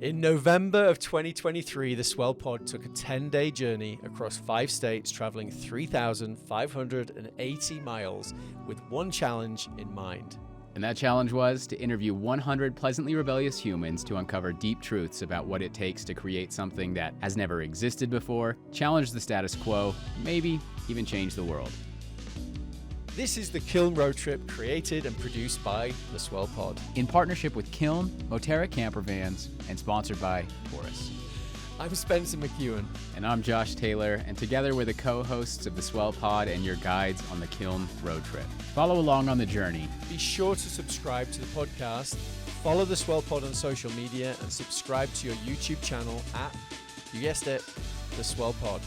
In November of 2023, the Swell Pod took a 10-day journey across 5 states, traveling 3,580 miles with one challenge in mind. And that challenge was to interview 100 pleasantly rebellious humans to uncover deep truths about what it takes to create something that has never existed before, challenge the status quo, maybe even change the world. This is the Kiln Road Trip, created and produced by the Swell Pod. In partnership with Kiln, Moterra Camper Vans, and sponsored by Taurus. I'm Spencer McKeown. And I'm Josh Taylor, and together we're the co-hosts of the Swell Pod and your guides on the Kiln Road Trip. Follow along on the journey. Be sure to subscribe to the podcast, follow the Swell Pod on social media, and subscribe to your YouTube channel at, you guessed it, the Swell Pod.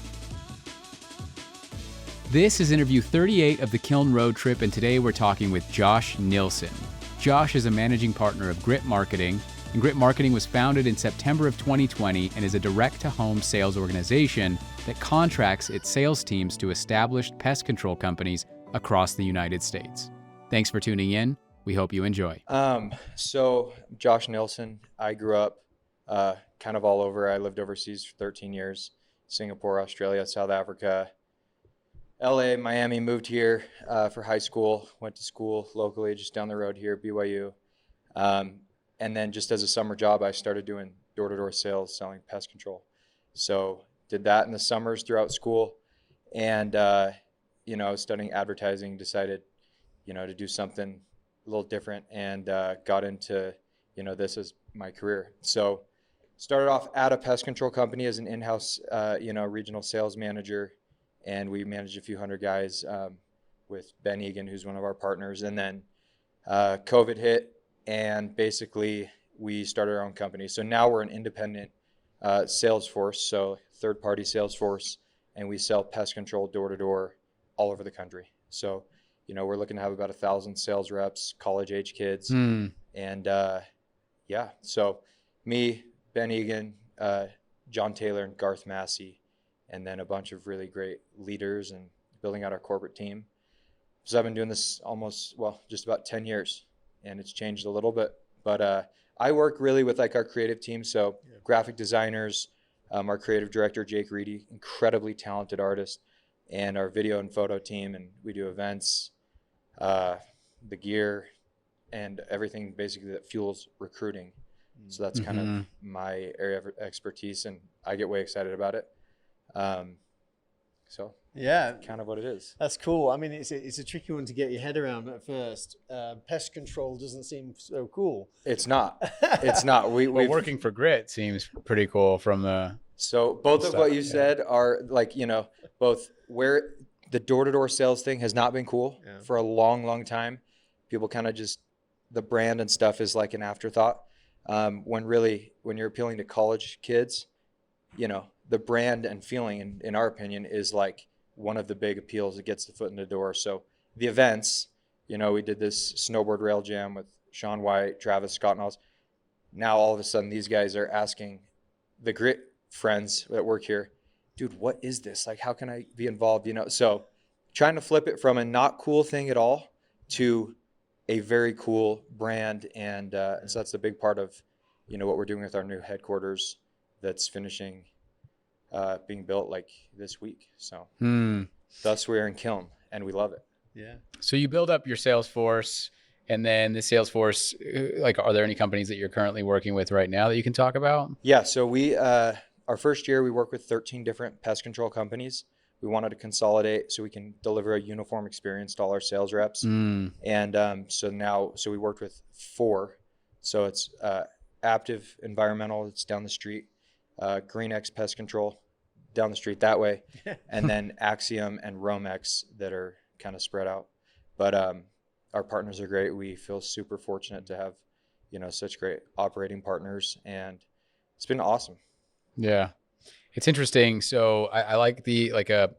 This is interview 38 of the Kiln Road Trip, and today we're talking with Josh Nilsen. Josh is a managing partner of Grit Marketing, and Grit Marketing was founded in September of 2020 and is a direct-to-home sales organization that contracts its sales teams to established pest control companies across the United States. Thanks for tuning in. We hope you enjoy. So Josh Nilsen, I grew up kind of all over. I lived overseas for 13 years, Singapore, Australia, South Africa, LA, Miami, moved here for high school, went to school locally just down the road here, BYU. And then just as a summer job, I started doing door-to-door sales, selling pest control. So did that in the summers throughout school. And, I was studying advertising, decided, to do something a little different, and got into, this as my career. So started off at a pest control company as an in-house, regional sales manager. And we managed a few hundred guys with Ben Egan, who's one of our partners. And then COVID hit, and basically we started our own company. So now we're an independent sales force, so third-party sales force, and we sell pest control door-to-door all over the country. So, we're looking to have about 1,000 sales reps, college-age kids. And, so me, Ben Egan, John Taylor, and Garth Massey, and then a bunch of really great leaders and building out our corporate team. So I've been doing this just about 10 years, and it's changed a little bit. But I work really with our creative team, so graphic designers, our creative director, Jake Reedy, incredibly talented artist, and our video and photo team, and we do events, the gear, and everything basically that fuels recruiting. So that's kind of my area of expertise, and I get way excited about it. Kind of what it is. That's cool. I mean, it's a tricky one to get your head around at first. Pest control doesn't seem so cool. It's not. It's not. Well, working for Grit seems pretty cool from the. So both of what you said are both where the door-to-door sales thing has not been cool for a long, long time. People kind of just, the brand and stuff is like an afterthought. When you're appealing to college kids, the brand and feeling, in our opinion, is like one of the big appeals that gets the foot in the door. So the events, we did this snowboard rail jam with Sean White, Travis Scott, and all. Now all of a sudden these guys are asking the Grit friends that work here, dude, what is this? Like, how can I be involved? So trying to flip it from a not cool thing at all to a very cool brand. And so that's a big part of, what we're doing with our new headquarters that's finishing being built this week. So thus we're in Kiln, and we love it. Yeah. So you build up your sales force, and then the sales force, are there any companies that you're currently working with right now that you can talk about? Yeah. So we, our first year, we worked with 13 different pest control companies. We wanted to consolidate so we can deliver a uniform experience to all our sales reps. And so we worked with 4. So it's Aptive Environmental, it's down the street, Green X Pest Control down the street that way, and then Axiom and Romex that are kind of spread out. But our partners are great. We feel super fortunate to have, such great operating partners, and it's been awesome. Yeah, it's interesting. So I like a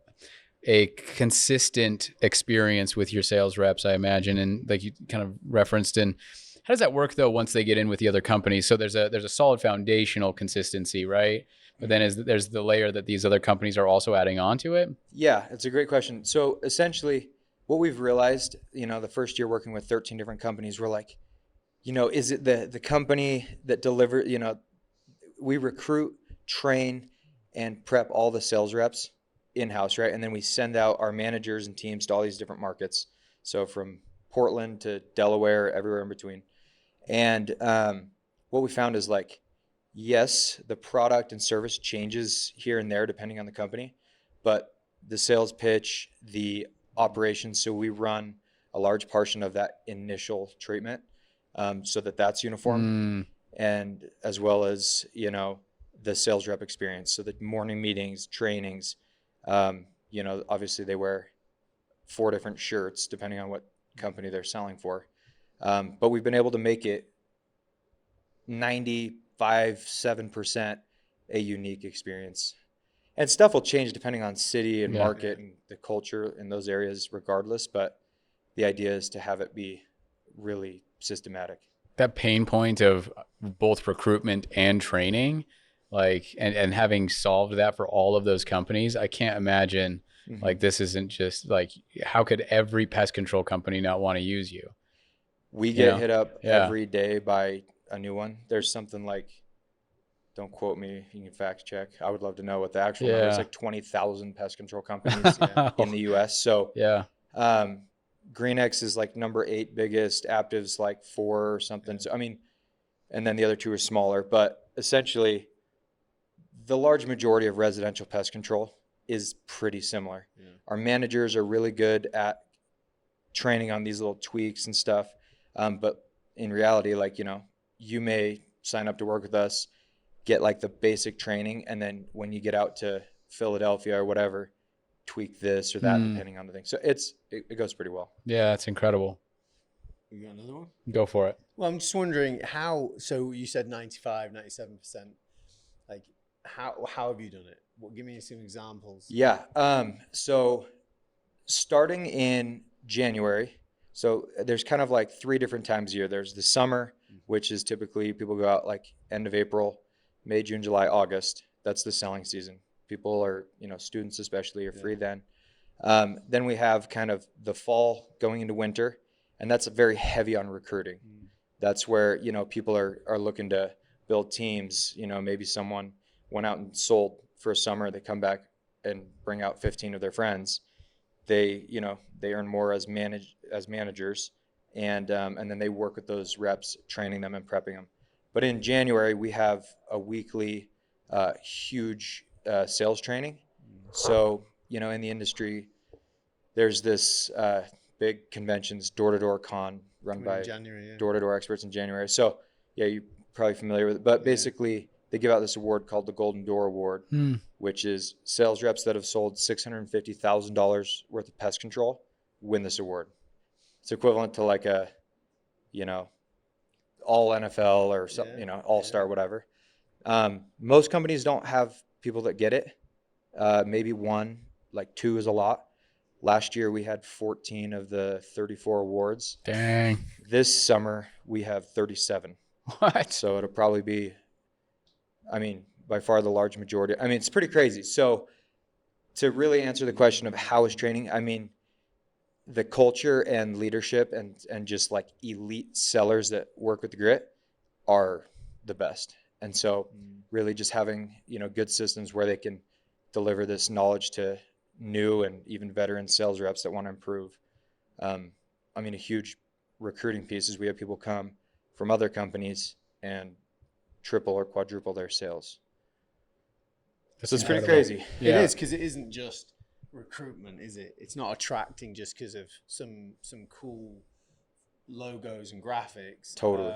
consistent experience with your sales reps, I imagine, and like you kind of referenced. And how does that work though once they get in with the other companies? So there's a solid foundational consistency, right? But then there's the layer that these other companies are also adding on to it? Yeah, it's a great question. So essentially what we've realized, the first year working with 13 different companies, we're like, is it the company that deliver, we recruit, train, and prep all the sales reps in-house, right? And then we send out our managers and teams to all these different markets. So from Portland to Delaware, everywhere in between. And what we found is like, yes, the product and service changes here and there depending on the company, but the sales pitch, the operations, so we run a large portion of that initial treatment so that's uniform. And as well as, you know, the sales rep experience. So the morning meetings, trainings, you know, obviously they wear 4 different shirts depending on what company they're selling for. But we've been able to make it 95-7% a unique experience. And stuff will change depending on city and market and the culture in those areas regardless. But the idea is to have it be really systematic. That pain point of both recruitment and training, like, and having solved that for all of those companies, I can't imagine like this isn't just like, how could every pest control company not want to use you? We get hit up every day by a new one. There's something like, don't quote me, you can fact check. I would love to know what the actual number is, like 20,000 pest control companies in the US. So GreenX is like number 8 biggest, Aptive's like 4 or something. So I mean, and then the other 2 are smaller, but essentially the large majority of residential pest control is pretty similar. Our managers are really good at training on these little tweaks and stuff. But in reality, like, you know, you may sign up to work with us, get like the basic training, and then when you get out to Philadelphia or whatever, tweak this or that depending on the thing. So it goes pretty well. Yeah, that's incredible. You got another one? Go for it. Well, I'm just wondering how, so you said 95, 97%. Like how have you done it? Well, give me some examples. Yeah. So starting in January, so there's kind of like 3 different times a year. There's the summer, which is typically people go out like end of April, May, June, July, August. That's the selling season. People are, you know, students especially are free then. Then we have kind of the fall going into winter, and that's very heavy on recruiting. That's where, you know, people are looking to build teams. You know, maybe someone went out and sold for a summer, they come back and bring out 15 of their friends. They, you know, they earn more as managers, and then they work with those reps, training them and prepping them. But in January, we have a weekly huge sales training. So, you know, in the industry, there's this big conventions, door-to-door con run by door-to-door experts in January. So, yeah, you're probably familiar with it. But basically, they give out this award called the Golden Door Award, which is sales reps that have sold $650,000 worth of pest control win this award. It's equivalent to like a, you know, all NFL or something, you know, all-star, whatever. Most companies don't have people that get it. Maybe 1, like 2 is a lot. Last year we had 14 of the 34 awards. Dang. This summer we have 37. What? So it'll probably be, I mean, by far the large majority. I mean, it's pretty crazy. So to really answer the question of how is training, I mean, the culture and leadership and just like elite sellers that work with the Grit are the best. And so really just having, you know, good systems where they can deliver this knowledge to new and even veteran sales reps that want to improve. I mean, a huge recruiting piece is we have people come from other companies and triple or quadruple their sales. So it's pretty crazy. It is, because it isn't just recruitment, is it? It's not attracting just because of some cool logos and graphics. Totally.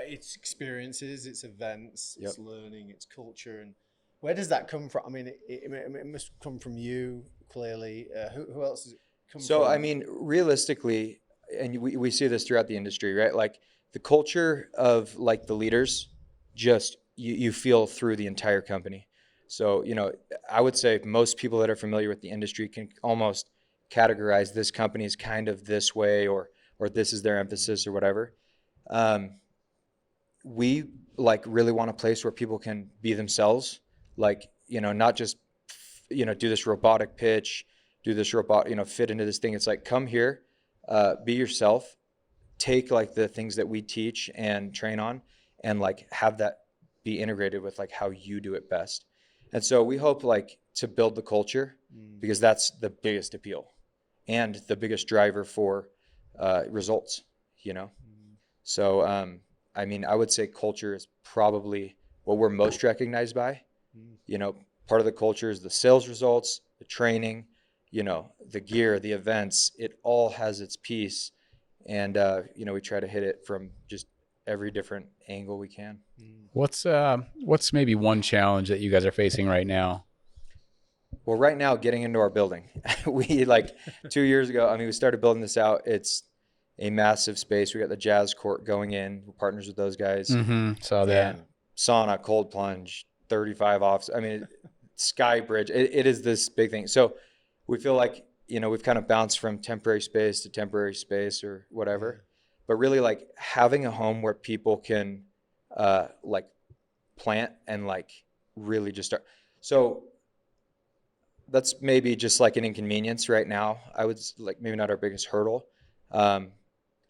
It's experiences, it's events, it's learning, it's culture. And where does that come from? I mean, it must come from you, clearly. Who else does it come from? So, I mean, realistically, and we see this throughout the industry, right? Like the culture of like the leaders, just you feel through the entire company. So, you know, I would say most people that are familiar with the industry can almost categorize this company as kind of this way, or this is their emphasis or whatever. We like really want a place where people can be themselves, like, you know, not just, you know, do this robotic pitch, do this robot, you know, fit into this thing. It's like, come here, be yourself, take like the things that we teach and train on, and like have that be integrated with like how you do it best. And so we hope like to build the culture because that's the biggest appeal and the biggest driver for results, you know? So, I mean, I would say culture is probably what we're most recognized by. You know, part of the culture is the sales results, the training, you know, the gear, the events, it all has its piece. And, you know, we try to hit it from just every different angle we can. What's maybe one challenge that you guys are facing right now? Well, right now, getting into our building, we like 2 years ago, I mean, we started building this out. It's a massive space. We got the jazz court going in. We're partners with those guys. Saw that. And sauna, cold plunge, 35 office. I mean, sky bridge. It is this big thing. So we feel like, you know, we've kind of bounced from temporary space to temporary space or whatever. But really like having a home where people can like plant and like really just start. So that's maybe just like an inconvenience right now. I would like maybe not our biggest hurdle.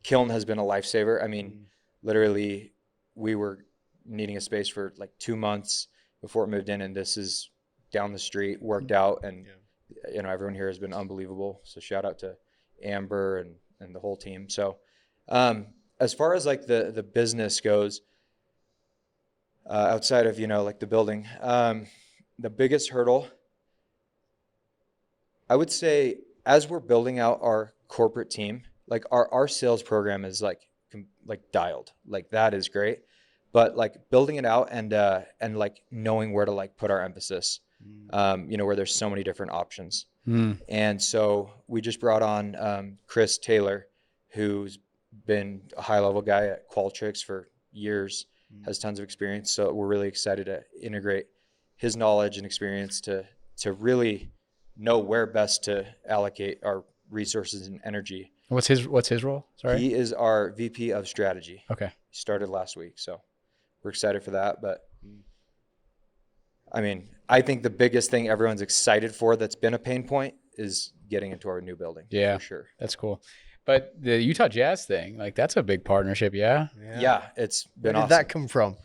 Kiln has been a lifesaver. I mean, literally we were needing a space for like 2 months before it moved in, and this is down the street, worked out, and you know, everyone here has been unbelievable. So shout out to Amber and the whole team. So as far as like the business goes, outside of, you know, like the building, the biggest hurdle, I would say, as we're building out our corporate team, like our sales program is like dialed, like that is great, but like building it out and like knowing where to like put our emphasis, you know, where there's so many different options. And so we just brought on Chris Taylor, who's been a high level guy at Qualtrics for years, has tons of experience. So we're really excited to integrate his knowledge and experience to really know where best to allocate our resources and energy. What's his role? Sorry. He is our VP of strategy. Okay. He started last week, so we're excited for that. But I mean, I think the biggest thing everyone's excited for that's been a pain point is getting into our new building. Yeah, for sure. That's cool. But the Utah Jazz thing, like that's a big partnership. Yeah. It's been Where awesome. did that come from?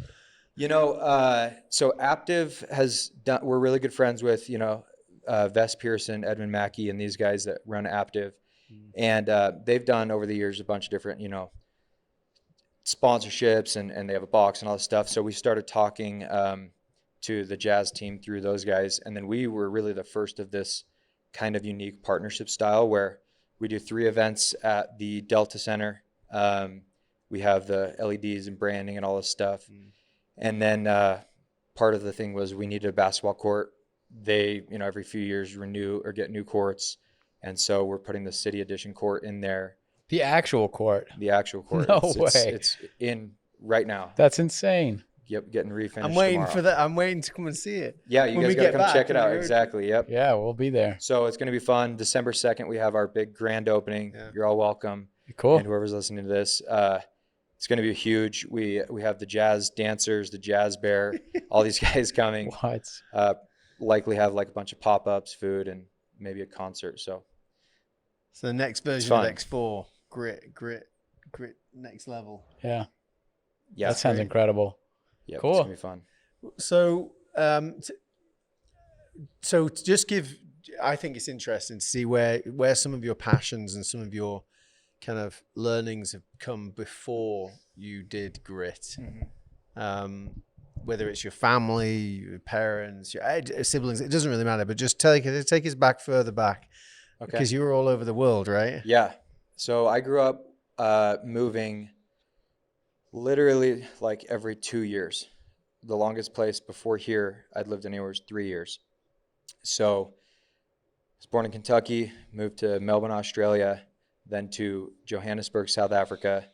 You know, so Aptive has done, we're really good friends with, you know, Vess Pearson, Edmund Mackey, and these guys that run Aptive. And they've done over the years a bunch of different, you know, sponsorships, and they have a box and all this stuff. So we started talking to the Jazz team through those guys. And then we were really the first of this kind of unique partnership style where we do 3 events at the Delta Center. We have the LEDs and branding and all this stuff. And then part of the thing was we needed a basketball court. They, you know, every few years renew or get new courts. And so we're putting the city edition court in there. The actual court. The actual court. No way. It's in right now. That's insane. Yep, getting refinished. I'm waiting tomorrow. for that. I'm waiting to come and see it. Yeah, you When guys we got to get come back, check it on the out. road. Exactly. Yep. Yeah, we'll be there. So it's going to be fun. December 2nd, we have our big grand opening. Yeah. You're all welcome. Cool. And whoever's listening to this, it's going to be huge. We have the jazz dancers, the jazz bear, all these guys coming. What? Likely have like a bunch of pop-ups, food, and maybe a concert. So the next version of X4, grit, next level. Yeah. yeah, That sounds incredible. yeah, cool. It's gonna be fun. So, so just give. I think it's interesting to see where some of your passions and some of your kind of learnings have come before you did Grit. Whether it's your family, your parents, your siblings, it doesn't really matter. But just take us back further back, Okay. because you were all over the world, right? Yeah. So I grew up moving literally like every 2 years. The longest place before here I'd lived anywhere was 3 years. So I was born in Kentucky, moved to Melbourne, Australia, then to Johannesburg, South Africa,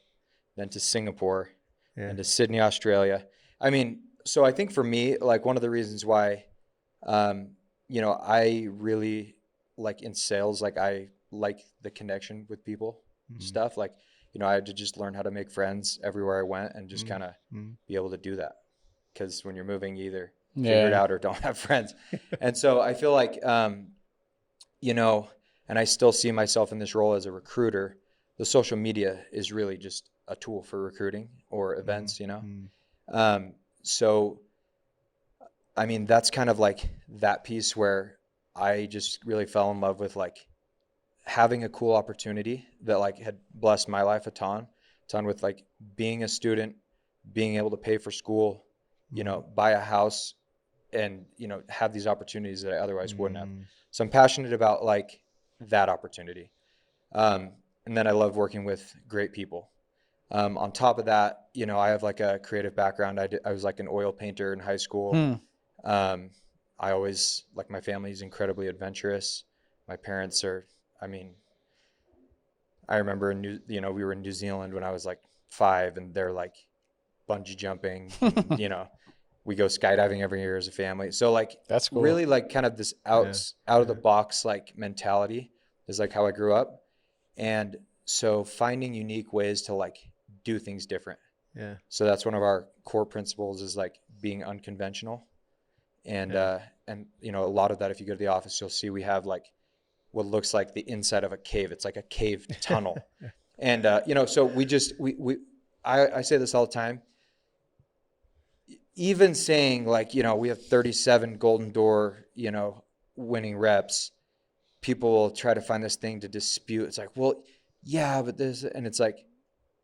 then to Singapore, and to Sydney, Australia. I mean, so I think for me, like one of the reasons why, you know, I really like in sales, like I like the connection with people stuff. Like, you know, I had to just learn how to make friends everywhere I went and just kind of be able to do that. Because when you're moving, you either figure it out or don't have friends. And so I feel like, you know, and I still see myself in this role as a recruiter. The social media is really just a tool for recruiting or events, you know? So I mean, that's kind of like that piece where I just really fell in love with like having a cool opportunity that like had blessed my life a ton with like being a student, being able to pay for school, you know, buy a house, and, you know, have these opportunities that I otherwise wouldn't have. So I'm passionate about like that opportunity. And then I love working with great people. On top of that, you know, I have like a creative background. I was like an oil painter in high school. I always, like, my family is incredibly adventurous. My parents are, I mean, I remember we were in New Zealand when I was like 5, and they're like bungee jumping, you know, we go skydiving every year as a family. So like, that's cool. Really like kind of this out of the box, like mentality is like how I grew up. And so finding unique ways to like do things different. Yeah. So that's one of our core principles, is like being unconventional. And, and, you know, a lot of that, if you go to the office, you'll see we have like what looks like the inside of a cave. It's like a cave tunnel. And, you know, so I say this all the time, even saying like, you know, we have 37 Golden Door, you know, winning reps, people will try to find this thing to dispute. It's like, well, yeah, but this, and it's like,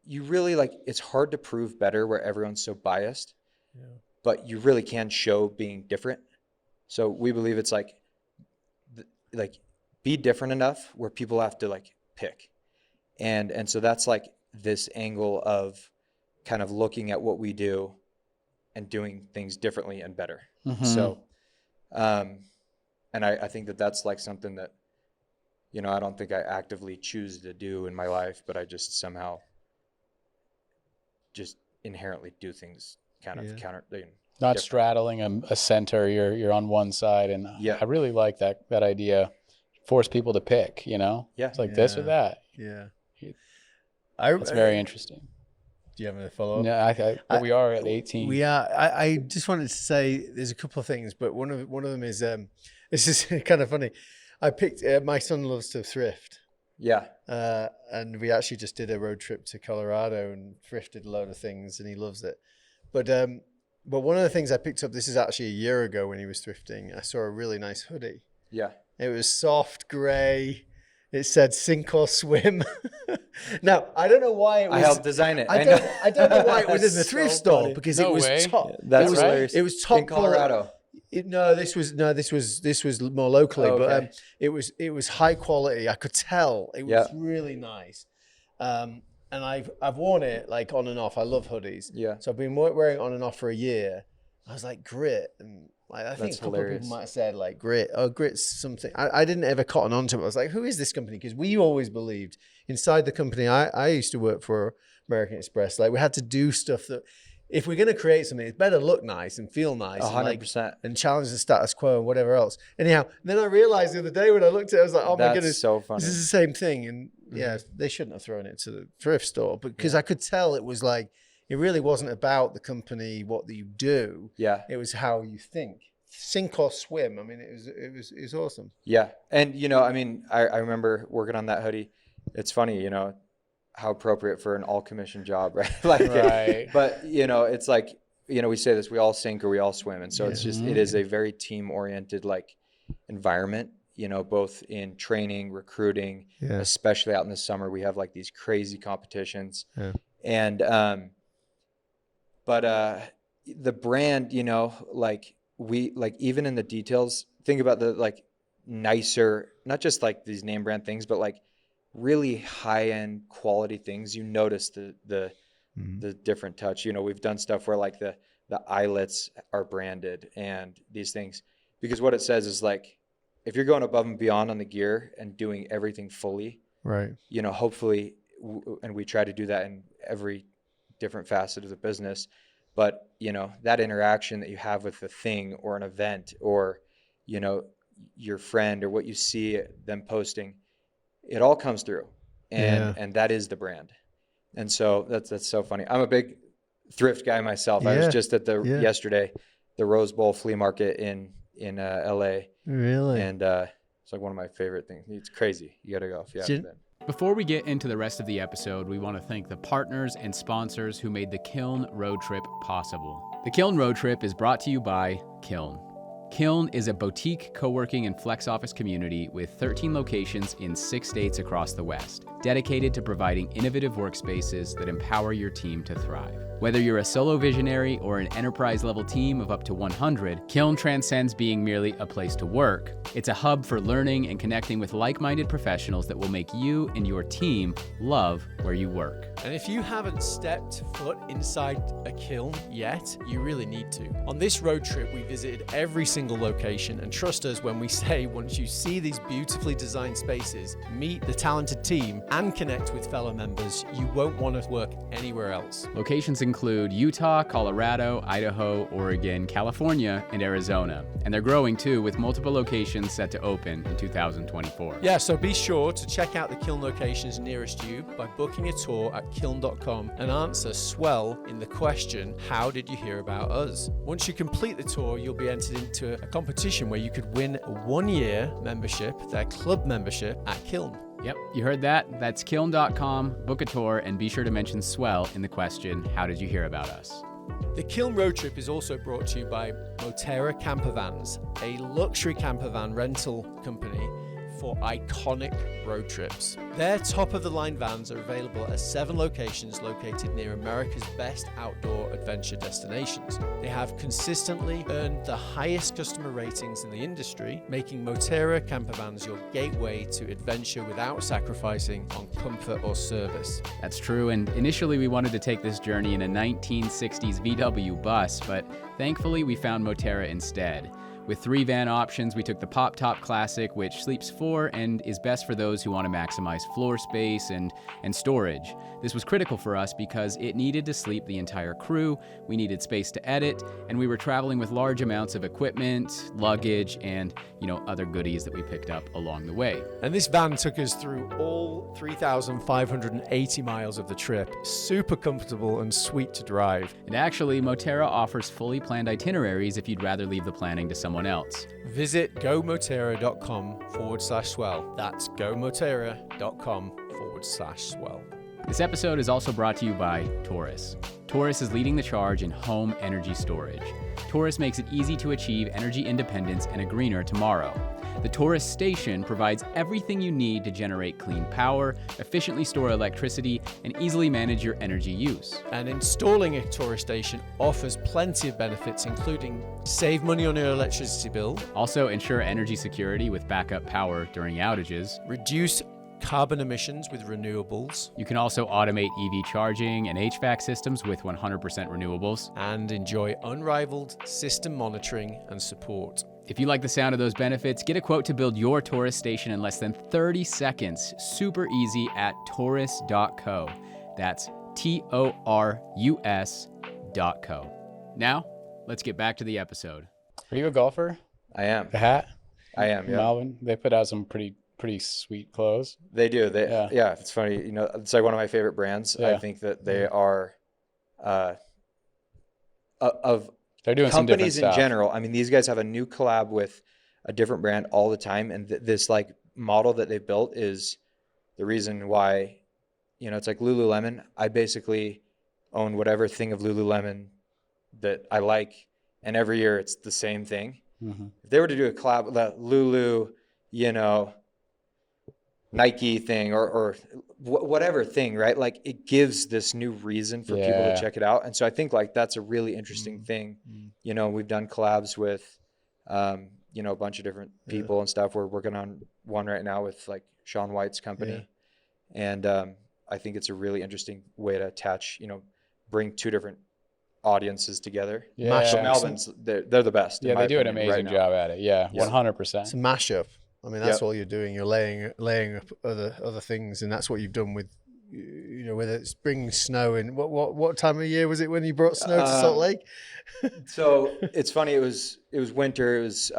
you really like, it's hard to prove better where everyone's so biased, but you really can show being different. So we believe it's like be different enough where people have to like pick. And so that's like this angle of kind of looking at what we do and doing things differently and better. So, and I think that that's like something that, you know, I don't think I actively choose to do in my life, but I just somehow just inherently do things kind of counter. Not straddling a center, you're on one side. And I really like that idea. Force people to pick, you know? Yeah. It's like this or that. Yeah. It's very interesting. Do you have a follow-up? No, we are at 18. We are. I just wanted to say there's a couple of things, but one of them is this is kind of funny. I picked my son loves to thrift. Yeah. And we actually just did a road trip to Colorado and thrifted a load of things, and he loves it. But one of the things I picked up, this is actually a year ago when he was thrifting, I saw a really nice hoodie. Yeah. It was soft gray. It said sink or swim. Now, I don't know why it was. I helped design it. I don't know why it was in the thrift store, because it was top. That's hilarious. It was top in Colorado. This was more locally, but it was high quality. I could tell it was really nice. And I've worn it like on and off. I love hoodies. Yeah. So I've been wearing it on and off for a year. I was like, Grit, and like, I think a couple of people might have said like Grit. Oh, Grit's something. I didn't ever cotton onto it. I was like, who is this company? Because we always believed inside the company I used to work for, American Express, like we had to do stuff that if we're going to create something, it's better look nice and feel nice 100%. and challenge the status quo and whatever else. Anyhow, then I realized the other day when I looked at it, I was like, oh my goodness, so funny. This is the same thing. And they shouldn't have thrown it to the thrift store, because I could tell it was like, it really wasn't about the company, what you do. Yeah. It was how you think. Sink or swim. I mean, it was awesome. Yeah. And, you know, I mean, I remember working on that hoodie. It's funny, you know, how appropriate for an all commission job, right? Like, but, you know, it's like, you know, we say this, we all sink or we all swim. And so it's just, it is a very team oriented, like, environment, you know, both in training, recruiting, especially out in the summer, we have like these crazy competitions. Yeah. And, but the brand, you know, like we, like even in the details, think about the like nicer, not just like these name brand things, but like really high end quality things. You notice the different touch. You know, we've done stuff where like the eyelets are branded and these things, because what it says is like, if you're going above and beyond on the gear and doing everything fully, right? You know, hopefully, and we try to do that in every different facet of the business, but you know, that interaction that you have with the thing or an event or, you know, your friend or what you see them posting, it all comes through, and that is the brand. And so that's so funny. I'm a big thrift guy myself. I was just at yesterday, the Rose Bowl flea market in LA. Really? And it's like one of my favorite things. It's crazy. You got to go if you haven't been. Before we get into the rest of the episode, we want to thank the partners and sponsors who made the Kiln Road Trip possible. The Kiln Road Trip is brought to you by Kiln. Kiln is a boutique co-working and flex office community with 13 locations in 6 states across the West, dedicated to providing innovative workspaces that empower your team to thrive. Whether you're a solo visionary or an enterprise-level team of up to 100, Kiln transcends being merely a place to work. It's a hub for learning and connecting with like-minded professionals that will make you and your team love where you work. And if you haven't stepped foot inside a kiln yet, you really need to. On this road trip, we visited every single location, and trust us when we say once you see these beautifully designed spaces, meet the talented team, and connect with fellow members, you won't want to work anywhere else. Locations include Utah, Colorado, Idaho, Oregon, California, and Arizona. And they're growing too, with multiple locations set to open in 2024. Yeah, so be sure to check out the Kiln locations nearest you by booking a tour at kiln.com and answer SWELL in the question, how did you hear about us? Once you complete the tour, you'll be entered into a competition where you could win a 1-year membership, their club membership at Kiln. Yep, you heard that. That's kiln.com, book a tour, and be sure to mention SWELL in the question, how did you hear about us? The Kiln Road Trip is also brought to you by Moterra Camper Vans, a luxury camper van rental company for iconic road trips. Their top-of-the-line vans are available at 7 locations located near America's best outdoor adventure destinations. They have consistently earned the highest customer ratings in the industry, making Moterra camper vans your gateway to adventure without sacrificing on comfort or service. That's true, and initially we wanted to take this journey in a 1960s VW bus, but thankfully we found Moterra instead. With 3 van options, we took the Pop Top Classic, which sleeps 4 and is best for those who want to maximize floor space and storage. This was critical for us because it needed to sleep the entire crew, we needed space to edit, and we were traveling with large amounts of equipment, luggage, and other goodies that we picked up along the way. And this van took us through all 3,580 miles of the trip. Super comfortable and sweet to drive. And actually, Moterra offers fully planned itineraries if you'd rather leave the planning to someone else. Visit gomoterra.com/swell. That's gomoterra.com/swell. This episode is also brought to you by Taurus. Taurus is leading the charge in home energy storage. Taurus makes it easy to achieve energy independence and a greener tomorrow. The Taurus station provides everything you need to generate clean power, efficiently store electricity, and easily manage your energy use. And installing a Taurus station offers plenty of benefits, including save money on your electricity bill, also ensure energy security with backup power during outages, reduce carbon emissions with renewables. You can also automate EV charging and HVAC systems with 100% renewables. And enjoy unrivaled system monitoring and support. If you like the sound of those benefits, get a quote to build your Taurus station in less than 30 seconds. Super easy at taurus.co. That's TORUS.co. Now, let's get back to the episode. Are you a golfer? I am. The hat? I am, yeah. Melvin, they put out some pretty sweet clothes. They do. Yeah, it's funny. It's like one of my favorite brands. Yeah. I think that they are they're doing companies some in general. I mean, these guys have a new collab with a different brand all the time, and this like model that they built is the reason why. It's like Lululemon. I basically own whatever thing of Lululemon that I like, and every year it's the same thing. Mm-hmm. If they were to do a collab, that Lulu, Nike thing or whatever thing, right? Like it gives this new reason for people to check it out. And so I think like that's a really interesting thing. We've done collabs with, a bunch of different people and stuff. We're working on one right now with like Shaun White's company. Yeah. And I think it's a really interesting way to attach, bring 2 different audiences together. Yeah. So Melvin's, they're the best. Yeah, they do an amazing job at it. Yeah, 100%. It's a mashup. I mean, that's all you're doing. You're laying up other things, and that's what you've done with, whether it's bringing snow in. What time of year was it when you brought snow to Salt Lake? So it's funny. It was winter. It was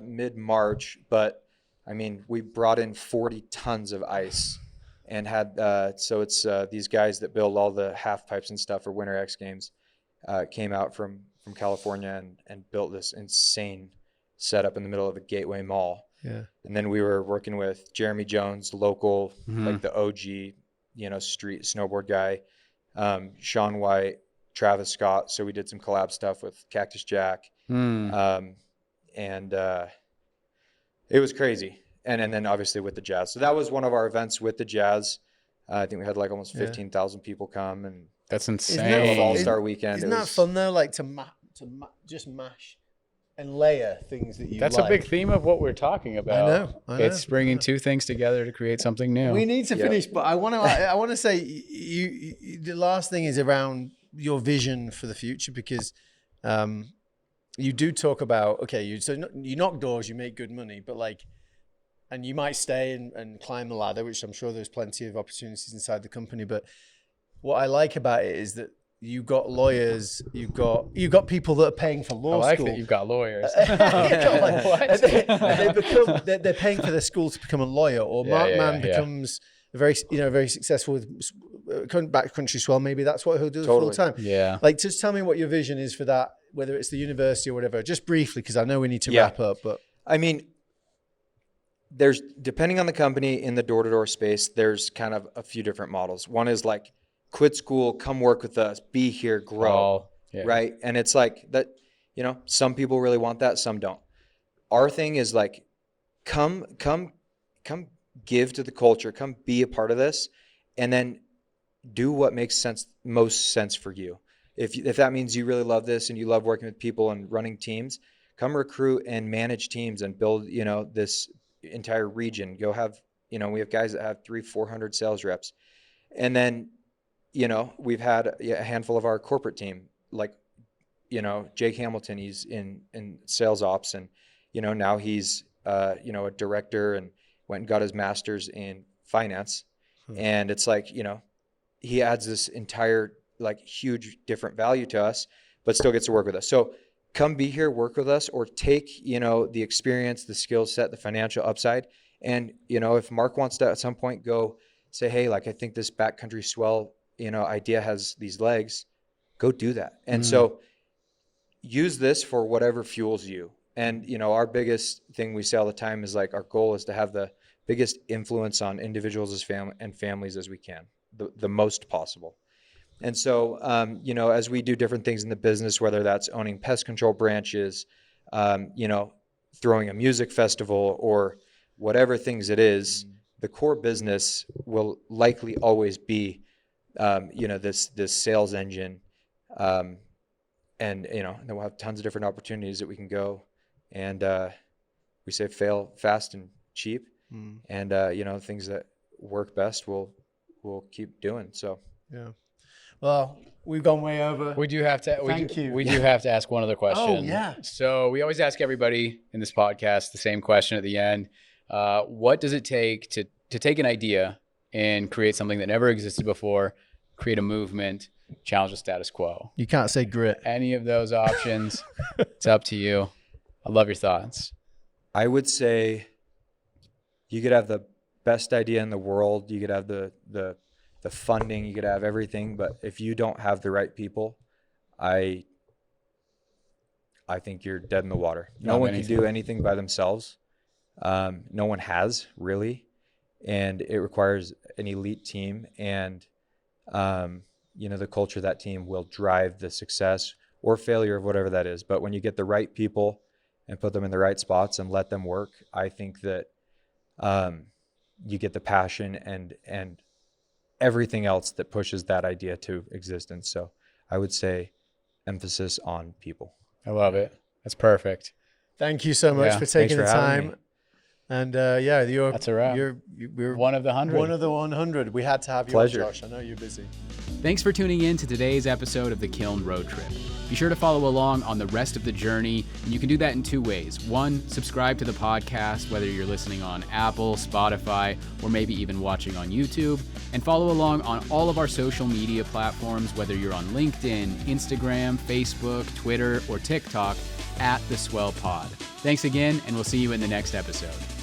mid-March, but I mean, we brought in 40 tons of ice, and had so it's these guys that build all the half pipes and stuff for Winter X Games came out from California and built this insane setup in the middle of a Gateway Mall. Yeah. And then we were working with Jeremy Jones, local, like the OG, street snowboard guy, Shaun White, Travis Scott. So we did some collab stuff with Cactus Jack. and it was crazy. And then obviously with the Jazz. So that was one of our events with the Jazz. I think we had like almost 15,000 people come, and that's insane. It was All-Star weekend. Isn't that fun though? Like to just mash and layer things that you That's like. a big theme of what we're talking about. I know. It's bringing two things together to create something new. We need to finish, but I want to say you the last thing is around your vision for the future, because you do talk about, okay, you knock doors, you make good money, but like, and you might stay and climb the ladder, which I'm sure there's plenty of opportunities inside the company. But what I like about it is that you've got lawyers, you've got people that are paying for law school. I like that you've got lawyers. They're paying for their school to become a lawyer, or Mark Mann becomes very successful with backcountry swell. Maybe that's what he'll do full time. Yeah. Like, just tell me what your vision is for that, whether it's the university or whatever, just briefly, because I know we need to wrap up. But I mean, there's, depending on the company in the door-to-door space, there's kind of a few different models. One is like, quit school, come work with us, be here, grow, right? And it's like that, some people really want that, some don't. Our thing is like, come give to the culture, come be a part of this, and then do what makes most sense for you. If that means you really love this and you love working with people and running teams, come recruit and manage teams and build, this entire region. Go have, we have guys that have 300-400 sales reps. And then, we've had a handful of our corporate team, like, Jake Hamilton, he's in sales ops, and, now he's, a director, and went and got his master's in finance. And it's like, he adds this entire, like, huge different value to us, but still gets to work with us. So come be here, work with us, or take, the experience, the skill set, the financial upside. And, if Mark wants to at some point go say, hey, like, I think this backcountry swell, idea has these legs, go do that. And so use this for whatever fuels you. And, our biggest thing we say all the time is like, our goal is to have the biggest influence on individuals and families as we can, the most possible. And so, as we do different things in the business, whether that's owning pest control branches, throwing a music festival, or whatever things it is, the core business will likely always be, this sales engine. And, then we'll have tons of different opportunities that we can go, and we say fail fast and cheap. And, things that work best, we'll keep doing. So, yeah. Well, we've gone way over. We do have to. We do have to ask one other question. Oh, yeah. So we always ask everybody in this podcast the same question at the end. What does it take to take an idea and create something that never existed before, create a movement, challenge the status quo? You can't say grit. Any of those options, it's up to you. I love your thoughts. I would say you could have the best idea in the world. You could have the funding, you could have everything, but if you don't have the right people, I think you're dead in the water. No one can do anything by themselves. No one has, really. And it requires an elite team, and the culture of that team will drive the success or failure of whatever that is. But when you get the right people and put them in the right spots and let them work, I think that you get the passion and everything else that pushes that idea to existence. So I would say emphasis on people. I love it. That's perfect. Thank you so much for taking the time. And that's a wrap. You're one of the 100. One of the 100. We had to have you on, Josh. I know you're busy. Thanks for tuning in to today's episode of the Kiln Road Trip. Be sure to follow along on the rest of the journey, and you can do that in two ways. One, subscribe to the podcast, whether you're listening on Apple, Spotify, or maybe even watching on YouTube, and follow along on all of our social media platforms, whether you're on LinkedIn, Instagram, Facebook, Twitter, or TikTok, at the Swell Pod. Thanks again, and we'll see you in the next episode.